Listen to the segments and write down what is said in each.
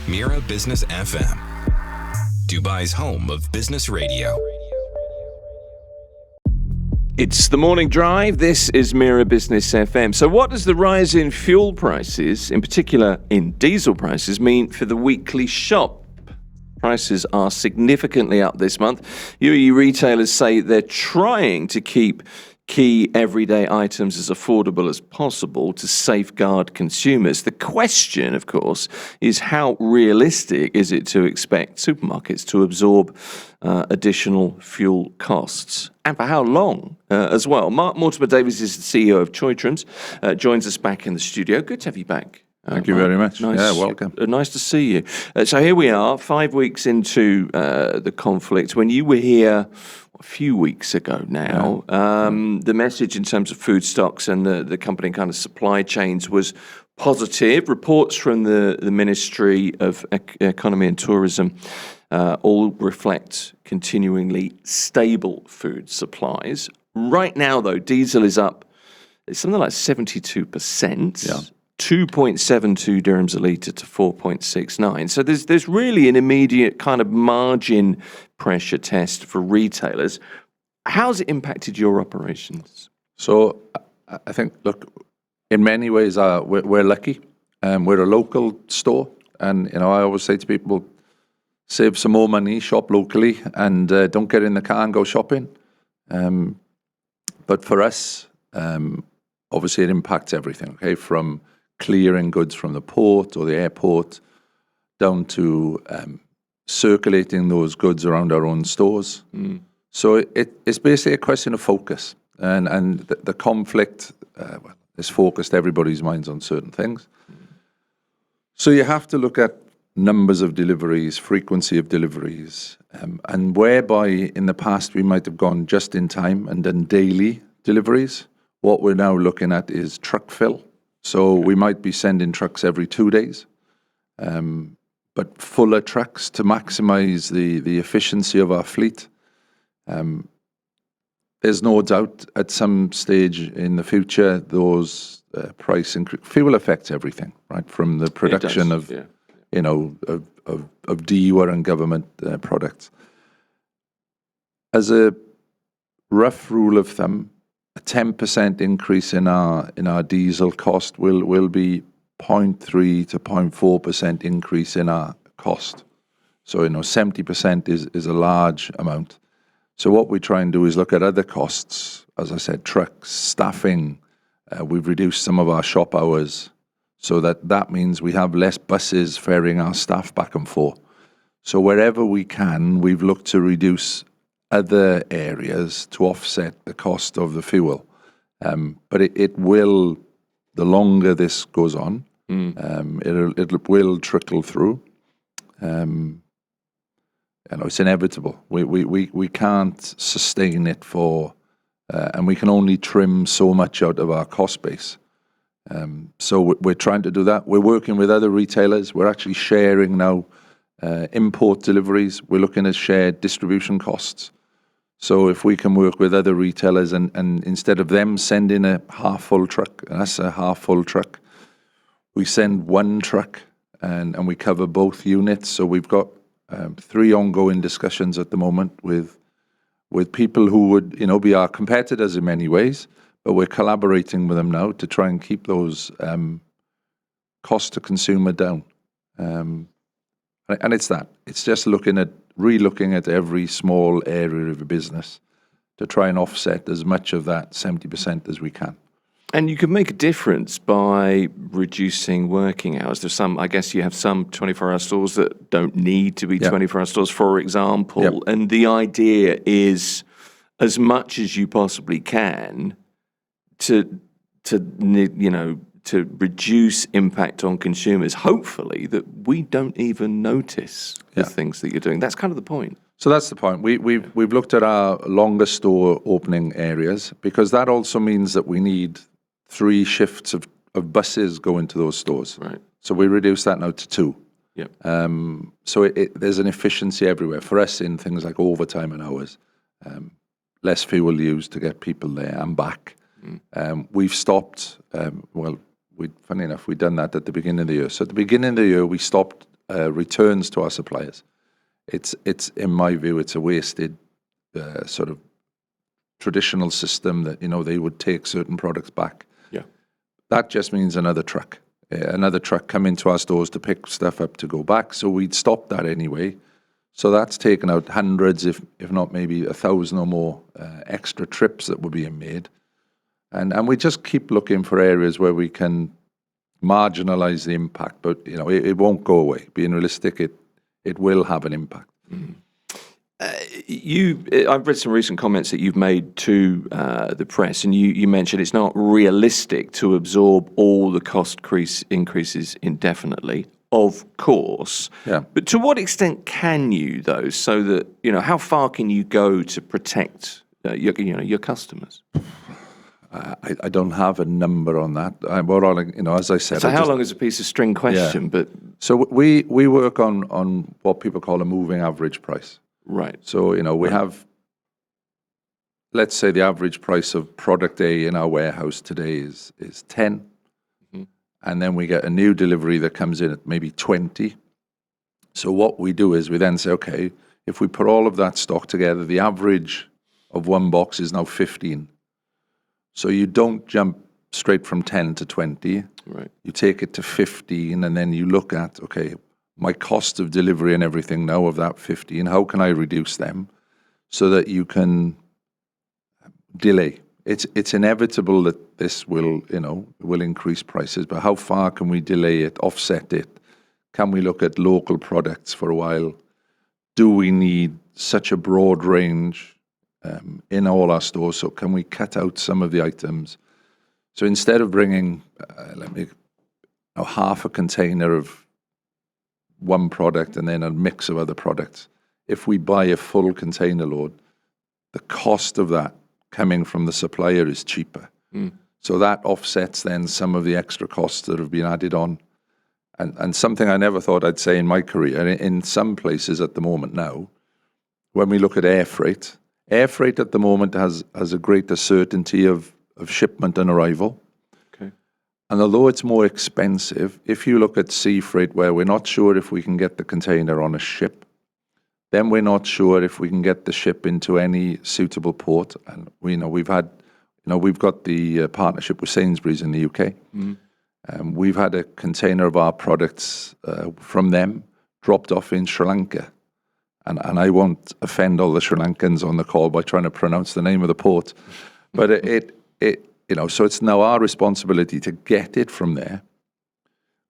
Mira Business FM, Dubai's home of business radio. It's the morning drive. This is Mira Business FM. So what does the rise in fuel prices, in particular in diesel prices, mean for the weekly shop? Prices are significantly up this month. UAE retailers say they're trying to keep key everyday items as affordable as possible to safeguard consumers. The question, of course, is how realistic is it to expect supermarkets to absorb additional fuel costs? And for how long as well? Mark Mortimer-Davies is the CEO of Choithrams, joins us back in the studio. Good to have you back. Thank you very much. Nice, welcome. Nice to see you. So here we are, 5 weeks into the conflict. When you were here a few weeks ago now, the message in terms of food stocks and the company kind of supply chains was positive. Reports from the Ministry of Economy and Tourism all reflect continuingly stable food supplies. Right now, though, diesel is up. It's something like 72%. Yeah. 2.72 dirhams a litre to 4.69. So there's really an immediate kind of margin pressure test for retailers. How's it impacted your operations? So I think, look, in many ways, we're lucky. We're a local store. And, I always say to people, save some more money, shop locally, and don't get in the car and go shopping. But for us, obviously it impacts everything, okay, from clearing goods from the port or the airport down to circulating those goods around our own stores. So it's basically a question of focus. And the conflict has focused everybody's minds on certain things. So you have to look at numbers of deliveries, frequency of deliveries, and whereby in the past we might have gone just in time and done daily deliveries, what we're now looking at is truck fill. So we might be sending trucks every 2 days, but fuller trucks to maximize the efficiency of our fleet. There's no doubt at some stage in the future, those price increase. Fuel affects everything, right? From the production of DEWA and government products. As a rough rule of thumb, a 10% increase in our diesel cost will be 0.3 to 0.4% increase in our cost. So 70% is a large amount. So what we try and do is look at other costs. As I said, trucks, staffing. We've reduced some of our shop hours, so that means we have less buses ferrying our staff back and forth. So wherever we can, we've looked to reduce other areas to offset the cost of the fuel. But it will, the longer this goes on, it will trickle through. It's inevitable. We can't sustain it and we can only trim so much out of our cost base. So we're trying to do that. We're working with other retailers. We're actually sharing now import deliveries. We're looking at shared distribution costs. So if we can work with other retailers and instead of them sending a half-full truck, and that's a half-full truck, we send one truck and we cover both units. So we've got 3 ongoing discussions at the moment with people who would be our competitors in many ways, but we're collaborating with them now to try and keep those cost to consumer down. And it's that. It's just re-looking at every small area of a business to try and offset as much of that 70% as we can. And you can make a difference by reducing working hours. I guess you have some 24-hour stores that don't need to be 24-hour stores, for example. Yep. And the idea is, as much as you possibly can, to reduce impact on consumers, hopefully that we don't even notice the things that you're doing. That's kind of the point. So that's the point. We've looked at our longer store opening areas, because that also means that we need 3 shifts of buses going to those stores. Right. So we reduce that now to 2. Yep. So there's an efficiency everywhere. For us in things like overtime and hours, less fuel used to get people there and back. We've stopped, funny enough, we'd done that at the beginning of the year. So at the beginning of the year, we stopped returns to our suppliers. It's in my view, it's a wasted sort of traditional system that, they would take certain products back. Yeah. That just means another truck come into our stores to pick stuff up to go back. So we'd stop that anyway. So that's taken out hundreds, if not maybe 1,000 or more extra trips that were being made. And we just keep looking for areas where we can marginalize the impact, but it won't go away. Being realistic, it will have an impact. Mm. I've read some recent comments that you've made to the press, and you mentioned it's not realistic to absorb all the cost increases indefinitely. Of course, yeah. But to what extent can you, though, so that how far can you go to protect your customers? I don't have a number on that. As I said. So how long is a piece of string question? Yeah. But so we work on what people call a moving average price. Right. So we have, let's say the average price of product A in our warehouse today is 10, mm-hmm. and then we get a new delivery that comes in at maybe 20. So what we do is we then say, okay, if we put all of that stock together, the average of one box is now 15. So you don't jump straight from 10 to 20. Right. You take it to 15, and then you look at, okay, my cost of delivery and everything now of that 15, how can I reduce them so that you can delay? It's inevitable that this will increase prices, but how far can we delay it, offset it? Can we look at local products for a while? Do we need such a broad range in all our stores? So can we cut out some of the items? So instead of bringing, half a container of one product and then a mix of other products, if we buy a full container load, the cost of that coming from the supplier is cheaper. Mm. So that offsets then some of the extra costs that have been added on. And something I never thought I'd say in my career, in some places at the moment now, when we look at air freight at the moment has a greater certainty of shipment and arrival. Okay. And although it's more expensive, if you look at sea freight where we're not sure if we can get the container on a ship, then we're not sure if we can get the ship into any suitable port. And we've got the partnership with Sainsbury's in the UK. Mm. We've had a container of our products from them dropped off in Sri Lanka. And I won't offend all the Sri Lankans on the call by trying to pronounce the name of the port. But so it's now our responsibility to get it from there.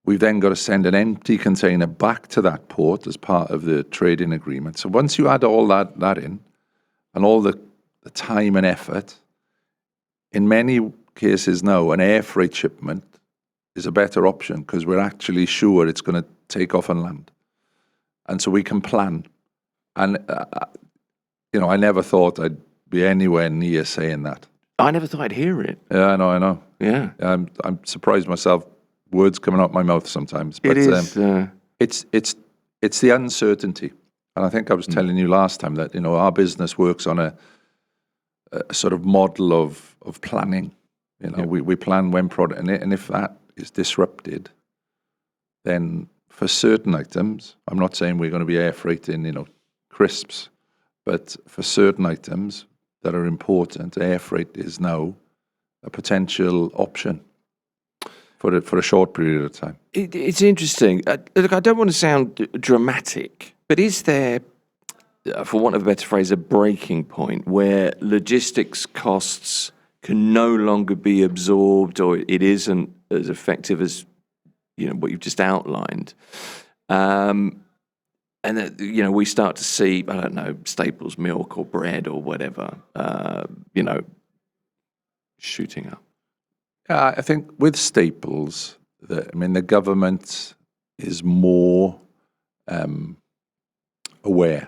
We've then got to send an empty container back to that port as part of the trading agreement. So once you add all that in, and all the time and effort, in many cases now, an air freight shipment is a better option because we're actually sure it's going to take off and land. And so we can plan. And, I never thought I'd be anywhere near saying that. I never thought I'd hear it. Yeah, I know. Yeah. I'm surprised myself, words coming out my mouth sometimes. But it is. It's the uncertainty. And I think I was telling you last time that, our business works on a sort of model of planning. We plan when product, and if that is disrupted, then for certain items, I'm not saying we're going to be air freighting, crisps, but for certain items that are important, air freight is now a potential option for a short period of time. It's interesting. Look, I don't want to sound dramatic, but is there, for want of a better phrase, a breaking point where logistics costs can no longer be absorbed, or it isn't as effective as what you've just outlined? And that, we start to see, I don't know, staples, milk or bread or whatever, shooting up. I think with staples, the government is more aware,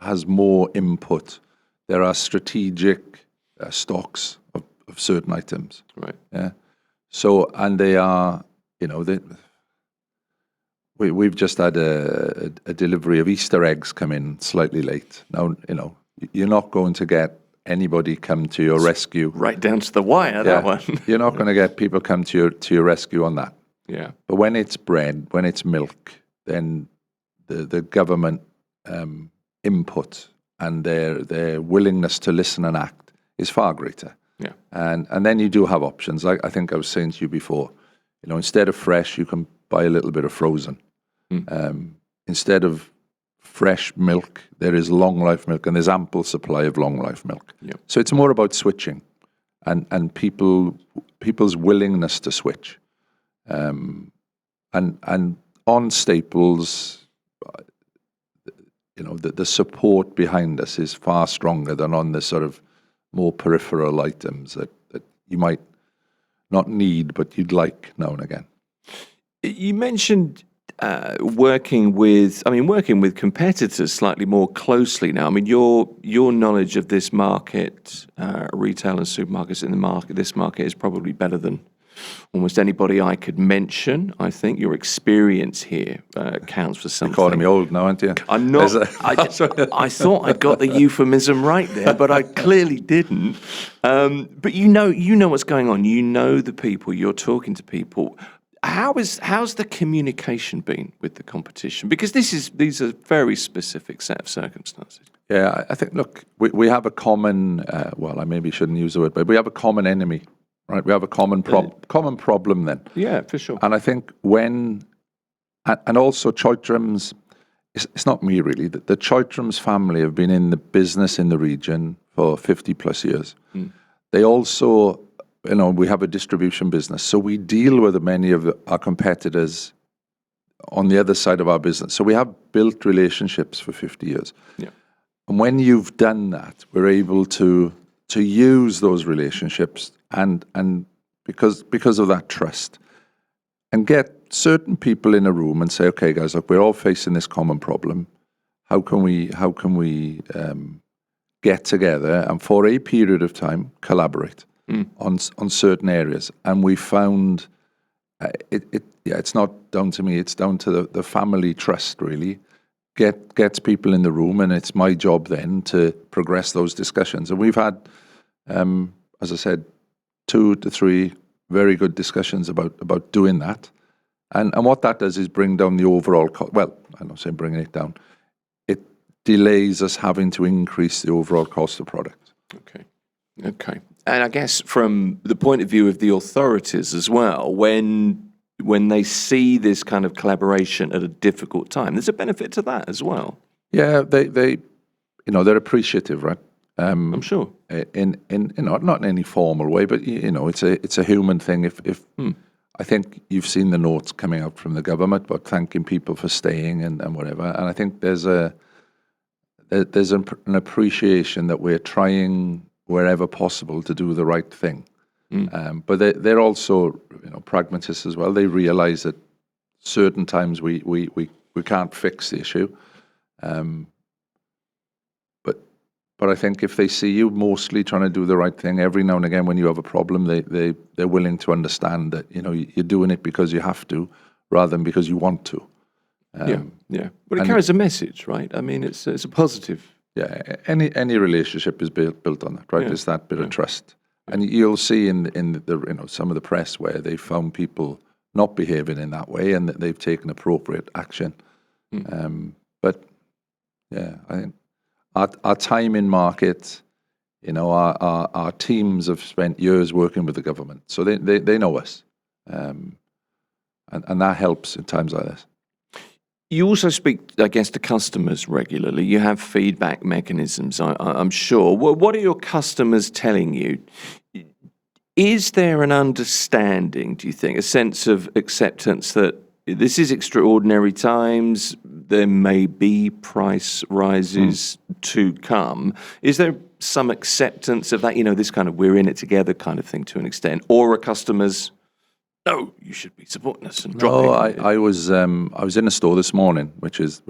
has more input. There are strategic stocks of certain items. Right. Yeah. So, and they are, we've just had a delivery of Easter eggs come in slightly late. Now, you're not going to get anybody come to your rescue. Right down to the wire, that one. You're not going to get people come to your rescue on that. Yeah. But when it's bread, when it's milk, then the government input and their willingness to listen and act is far greater. Yeah. And then you do have options. I think I was saying to you before, instead of fresh, you can buy a little bit of frozen. Instead of fresh milk, there is long life milk, and there's ample supply of long life milk. Yep. So it's more about switching and people's willingness to switch. And on staples, the support behind us is far stronger than on the sort of more peripheral items that you might not need, but you'd like now and again. You mentioned working with competitors slightly more closely now. I mean, your knowledge of this market, retail and supermarkets in this market is probably better than almost anybody I could mention. I think your experience here counts for something. You're calling me old now, aren't you? I'm not. I thought I got the euphemism right there, but I clearly didn't. But you know what's going on. You know the people. You're talking to people. How's the communication been with the competition? Because these are very specific set of circumstances. Yeah, I think. Look, we have a common. I maybe shouldn't use the word, but we have a common enemy, right? We have a common problem. Then. Yeah, for sure. And I think and also Choithrams. It's not me really. The Choithrams family have been in the business in the region for 50 plus years. They also. We have a distribution business, so we deal with many of our competitors on the other side of our business. So we have built relationships for 50 years. Yeah. And when you've done that, we're able to use those relationships and because of that trust, and get certain people in a room and say, okay, guys, look, we're all facing this common problem. How can we get together and for a period of time collaborate? On certain areas, and we found it's not down to me, it's down to the family trust really. Gets people in the room, and it's my job then to progress those discussions. And we've had, as I said, 2 to 3 very good discussions about doing that. And what that does is bring down the overall cost. Well, I'm not saying bringing it down. It delays us having to increase the overall cost of product. Okay. And I guess from the point of view of the authorities as well, when they see this kind of collaboration at a difficult time, there's a benefit to that as well. Yeah, they're appreciative, right? I'm sure. In not in any formal way, but it's a human thing. If I think you've seen the notes coming out from the government about thanking people for staying and whatever, and I think there's an appreciation that we're trying wherever possible to do the right thing. But they're also pragmatists as well. They realize that certain times we can't fix the issue. But I think if they see you mostly trying to do the right thing, every now and again when you have a problem, they're willing to understand that you're doing it because you have to, rather than because you want to. Yeah. But it carries a message, right? I mean, it's a positive. Yeah, any relationship is built on that, right? There's that bit of trust, and you'll see in the some of the press where they found people not behaving in that way, and that they've taken appropriate action. But yeah, I think our time in market, our teams have spent years working with the government, so they know us, and that helps in times like this. You also speak, I guess, to customers regularly. You have feedback mechanisms, I'm sure. What are your customers telling you? Is there an understanding, do you think, a sense of acceptance that this is extraordinary times, there may be price rises to come? Is there some acceptance of that, this kind of we're in it together kind of thing to an extent? Or are customers... No, you should be supporting us and dropping. No, I was in a store this morning, which is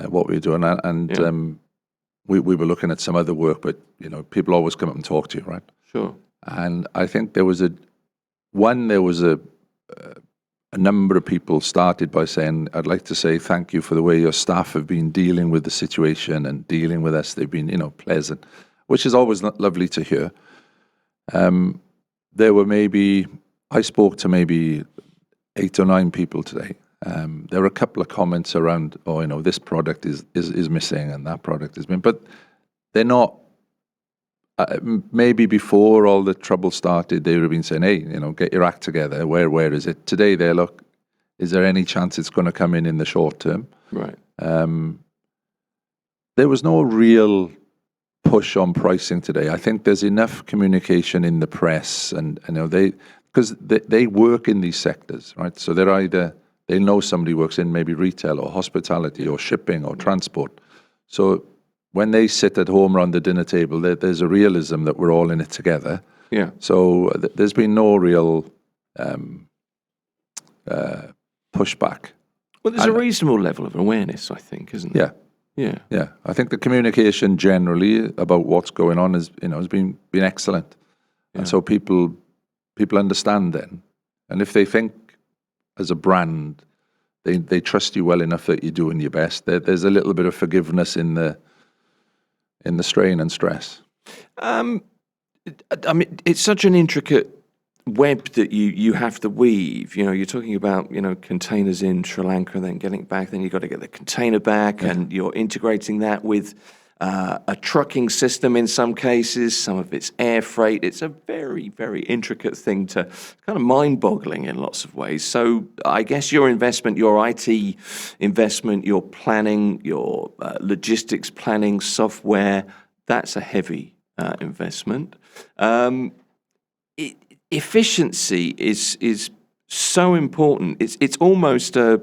what we were doing, and we were looking at some other work, but people always come up and talk to you, right? Sure. And I think there was a number of people started by saying, I'd like to say thank you for the way your staff have been dealing with the situation and dealing with us. They've been pleasant, which is always lovely to hear. There were I spoke to maybe 8 or 9 people today, There were a couple of comments around, this product is missing and that product is missing, but they're not. Maybe before all the trouble started, they would have been saying, "Hey, get your act together. Where is it?" Today, they look. Is there any chance it's going to come in the short term? Right. There was no real push on pricing today. I think there's enough communication in the press, and because they work in these sectors, right? So they're either they know somebody works in maybe retail or hospitality or shipping or transport. So when they sit at home around the dinner table, there's a realism that we're all in it together. Yeah. So there's been no real pushback. Well, there's a reasonable level of awareness, I think, isn't there? Yeah. I think the communication generally about what's going on has been excellent, and so people understand then, and if they think as a brand they trust you well enough that you're doing your best, there's a little bit of forgiveness in the strain and stress. I mean, it's such an intricate web that you have to weave. You're talking about containers in Sri Lanka, then getting it back, then you've got to get the container back, and you're integrating that with a trucking system in some cases. Some of it's air freight. It's a very, very intricate thing, to kind of mind-boggling in lots of ways. So I guess your investment, your IT investment, your planning, your logistics planning software, that's a heavy investment. Efficiency is so important. It's almost a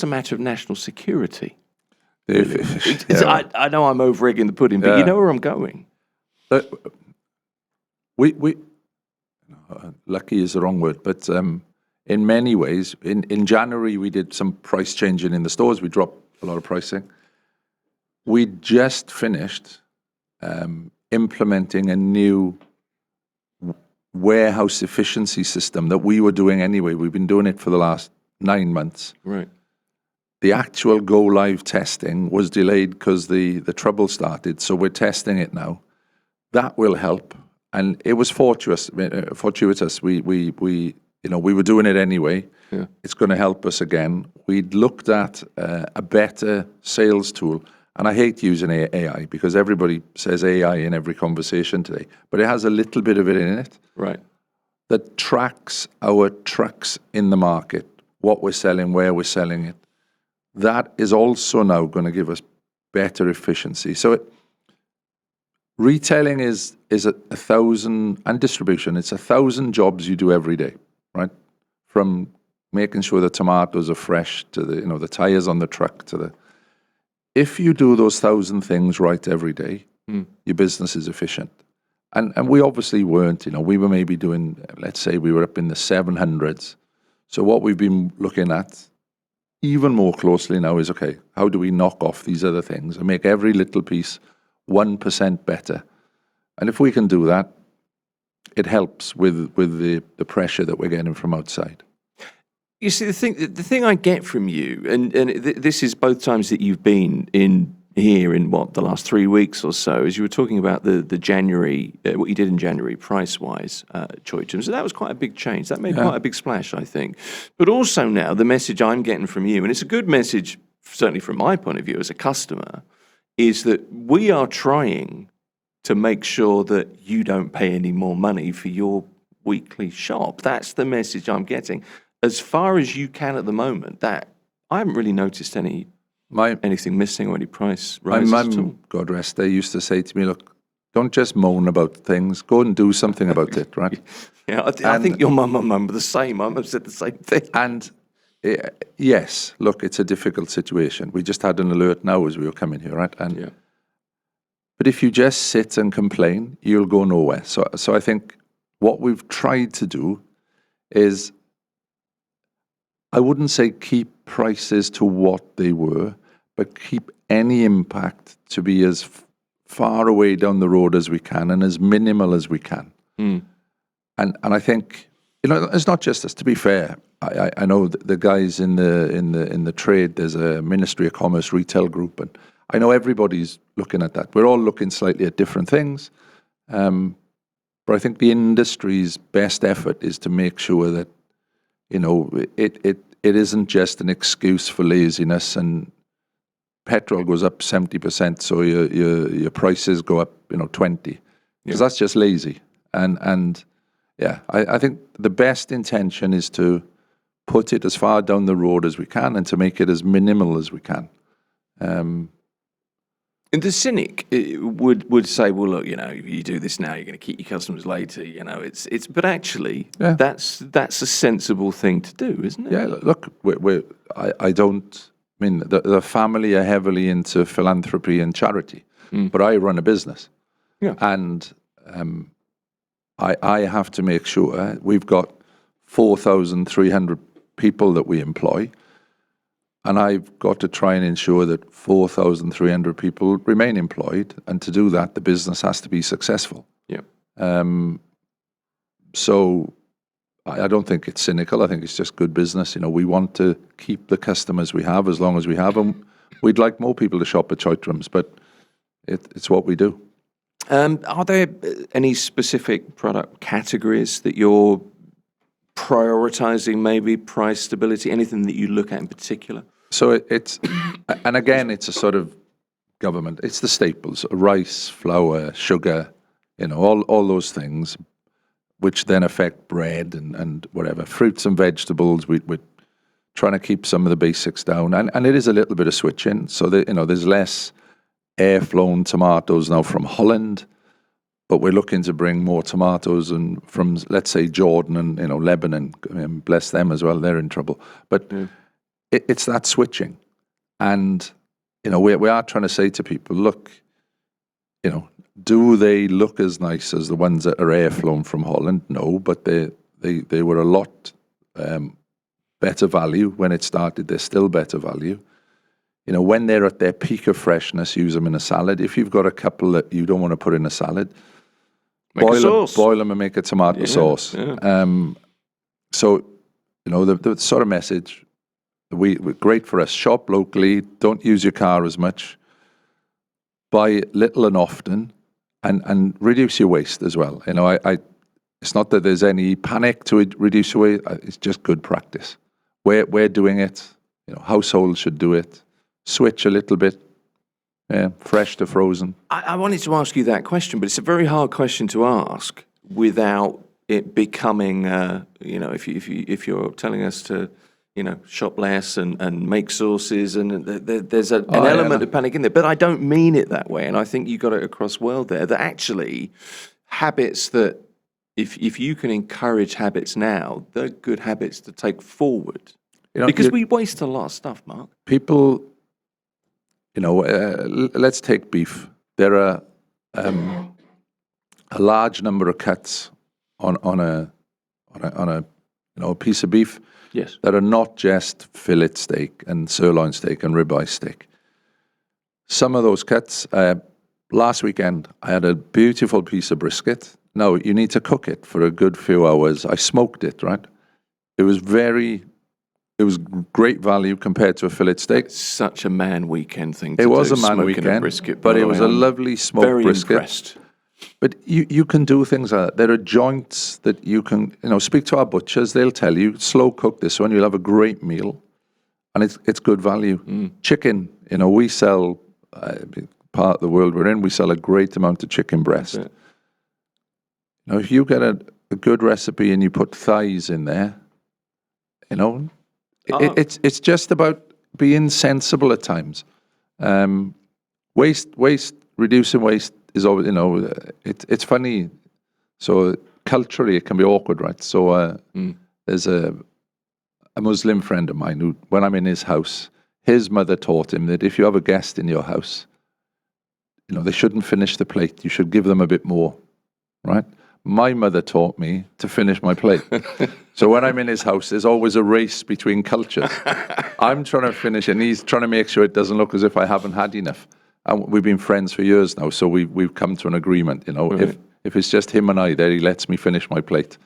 matter of national security. I know I'm over-egging the pudding, but you know where I'm going. We lucky is the wrong word, but in many ways, in January we did some price changing in the stores. We dropped a lot of pricing. We just finished implementing a new warehouse efficiency system that we were doing anyway. We've been doing it for the last 9 months. Right. The actual go live testing was delayed because the trouble started. So we're testing it now. That will help. And it was fortuitous. We were doing it anyway. Yeah. It's going to help us again. We'd looked at a better sales tool. And I hate using AI because everybody says AI in every conversation today, but it has a little bit of it in it. Right. That tracks our trucks in the market, what we're selling, where we're selling it. That is also now going to give us better efficiency. So retailing is 1,000, and distribution, it's 1,000 jobs you do every day, right? From making sure the tomatoes are fresh to the tires on the truck to the. If you do those 1,000 things right every day, your business is efficient. And we obviously weren't. We were maybe doing, let's say we were up in the 700s. So what we've been looking at even more closely now is, okay, how do we knock off these other things and make every little piece 1% better? And if we can do that, it helps with the pressure that we're getting from outside. You see, the thing I get from you, and this is both times that you've been in here in the last 3 weeks or so, is you were talking about the January, what you did in January price-wise, Choithrams. So that was quite a big change. That made quite a big splash, I think. But also now, the message I'm getting from you, and it's a good message, certainly from my point of view as a customer, is that we are trying to make sure that you don't pay any more money for your weekly shop. That's the message I'm getting. As far as you can at the moment, that I haven't really noticed anything missing or any price rises. My mum, God rest her, used to say to me, look, don't just moan about things, go and do something about it, right? Yeah, I think your mum and mum were the same. Mum said the same thing. And yes, look, it's a difficult situation. We just had an alert now as we were coming here, right? And but if you just sit and complain, you'll go nowhere. So I think what we've tried to do is, I wouldn't say keep prices to what they were, but keep any impact to be as far away down the road as we can and as minimal as we can. And I think it's not just us. To be fair, I know the guys in the trade. There's a Ministry of Commerce retail group, and I know everybody's looking at that. We're all looking slightly at different things, but I think the industry's best effort is to make sure that it isn't just an excuse for laziness, and petrol goes up 70%, so your prices go up, 20, because that's just lazy. And yeah, I think the best intention is to put it as far down the road as we can and to make it as minimal as we can. And the cynic would say, well, look, if you do this now, you're going to keep your customers later. It's but actually, that's a sensible thing to do, isn't it? Yeah, look, I don't. I mean, the family are heavily into philanthropy and charity, but I run a business, and I have to make sure we've got 4,300 people that we employ. And I've got to try and ensure that 4,300 people remain employed. And to do that, the business has to be successful. Yeah. So I don't think it's cynical. I think it's just good business. We want to keep the customers we have as long as we have them. We'd like more people to shop at Choithrams, but it's what we do. Are there any specific product categories that you're prioritizing, maybe price stability, anything that you look at in particular? So it's, and again, it's a sort of government. It's the staples: rice, flour, sugar, all those things, which then affect bread and whatever, fruits and vegetables. We're trying to keep some of the basics down, and it is a little bit of switching. So there's less air-flown tomatoes now from Holland, but we're looking to bring more tomatoes and from, let's say, Jordan and Lebanon. Bless them as well; they're in trouble. But it's that switching, and we are trying to say to people, look, do they look as nice as the ones that are air-flown from Holland? No, but they were a lot better value when it started. They're still better value. When they're at their peak of freshness, use them in a salad. If you've got a couple that you don't want to put in a salad, boil them and make a tomato sauce. Yeah. So, the sort of message, we're great for us. Shop locally, don't use your car as much, buy little and often, and reduce your waste as well. It's not that there's any panic to reduce your waste, it's just good practice. We're doing it, households should do it. Switch a little bit, fresh to frozen. I wanted to ask you that question, but it's a very hard question to ask without it becoming, if you're telling us to, shop less and make sauces, and there's an element of panic in there. But I don't mean it that way, and I think you got it across well there. That actually, habits that if you can encourage habits now, they're good habits to take forward. Because we waste a lot of stuff, Mark. People. Let's take beef. There are a large number of cuts on a piece of beef. Yes. That are not just fillet steak and sirloin steak and ribeye steak. Some of those cuts. Last weekend, I had a beautiful piece of brisket. Now you need to cook it for a good few hours. I smoked it. Right. It was great value compared to a fillet steak. It's such a man weekend thing to do. It was a man weekend, brisket, but it was a lovely smoked brisket. Very impressed. But you can do things like that. There are joints that you can, speak to our butchers. They'll tell you, slow cook this one. You'll have a great meal, and it's good value. Chicken, we sell, part of the world we're in, we sell a great amount of chicken breast. If you get a good recipe and you put thighs in there, it's just about being sensible at times. Reducing waste is always, it's funny. So culturally, it can be awkward, right? So there's a Muslim friend of mine who, when I'm in his house, his mother taught him that if you have a guest in your house, they shouldn't finish the plate. You should give them a bit more, right? My mother taught me to finish my plate. So when I'm in his house, there's always a race between cultures. I'm trying to finish, and he's trying to make sure it doesn't look as if I haven't had enough. And we've been friends for years now, so we've come to an agreement. If it's just him and I there, he lets me finish my plate.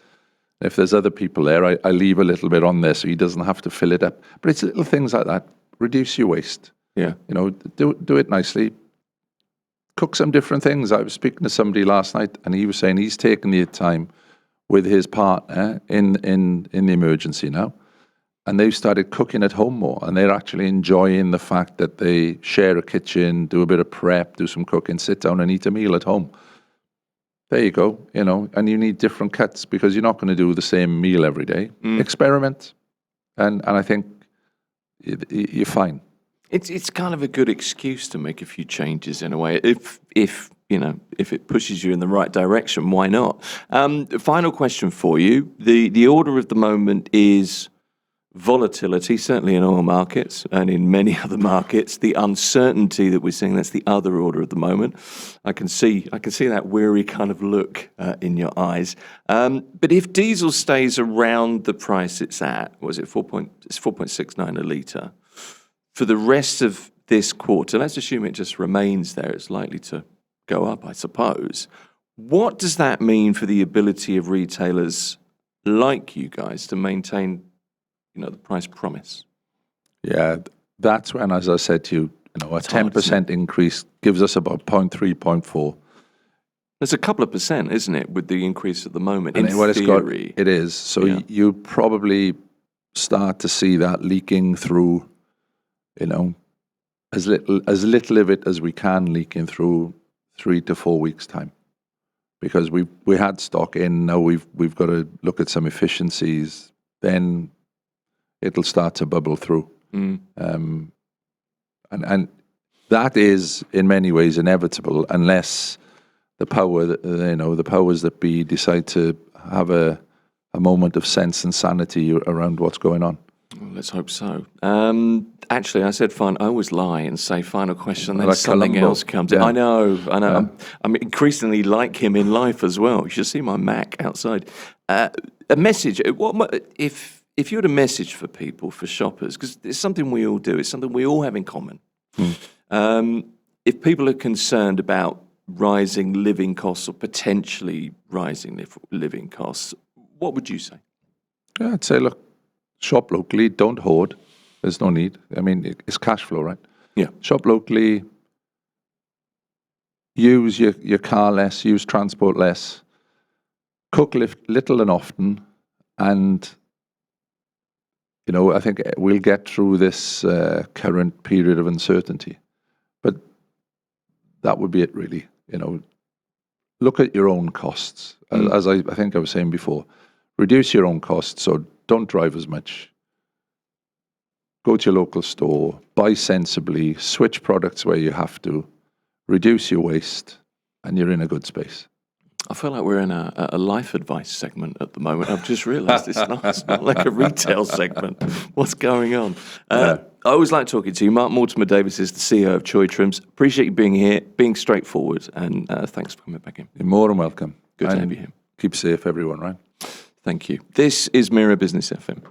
If there's other people there, I leave a little bit on there so he doesn't have to fill it up. But it's little things like that. Reduce your waste. Yeah. Do it nicely. Cook some different things. I was speaking to somebody last night, and he was saying he's taken the time with his partner in the emergency now, and they've started cooking at home more, and they're actually enjoying the fact that they share a kitchen, do a bit of prep, do some cooking, sit down and eat a meal at home. There you go, and you need different cuts because you're not going to do the same meal every day. Experiment, and I think you're fine. It's kind of a good excuse to make a few changes in a way. If it pushes you in the right direction, why not? Final question for you. The order of the moment is volatility, certainly in oil markets and in many other markets. The uncertainty that we're seeing, that's the other order of the moment. I can see that weary kind of look in your eyes. But if diesel stays around the price it's at, it's 4.69 a litre, for the rest of this quarter, let's assume it just remains there, it's likely to go up, I suppose. What does that mean for the ability of retailers like you guys to maintain, the price promise? Yeah, that's when, as I said to you, a 10% increase gives us about 0.3, 0.4. There's a couple of percent, isn't it, with the increase at the moment, in what theory. It is. So you probably start to see that leaking through, as little of it as we can leaking through 3 to 4 weeks' time. Because we had stock in, now we've got to look at some efficiencies, then it'll start to bubble through. And that is in many ways inevitable unless the powers that be decide to have a moment of sense and sanity around what's going on. Well, let's hope so. Actually, I said fine. I always lie and say final question, then like something Columbo. else comes in. Yeah. I know. Yeah. I'm increasingly like him in life as well. You should see my Mac outside. A message. If you had a message for people, for shoppers, because it's something we all do. It's something we all have in common. If people are concerned about rising living costs or potentially rising living costs, what would you say? Yeah, I'd say, look, shop locally, don't hoard. There's no need. I mean, it's cash flow, right? Yeah. Shop locally, use your car less, use transport less, cook little and often, and, I think we'll get through this current period of uncertainty. But that would be it, really. Look at your own costs. As I think I was saying before, reduce your own costs, so don't drive as much. Go to your local store, buy sensibly, switch products where you have to, reduce your waste, and you're in a good space. I feel like we're in a life advice segment at the moment. I've just realised it's not like a retail segment. What's going on? I always like talking to you. Mark Mortimer-Davies is the CEO of Choithrams. Appreciate you being here, being straightforward, and thanks for coming back in. You're more than welcome. Good to have you here. Keep safe, everyone, right? Thank you. This is Mirror Business FM.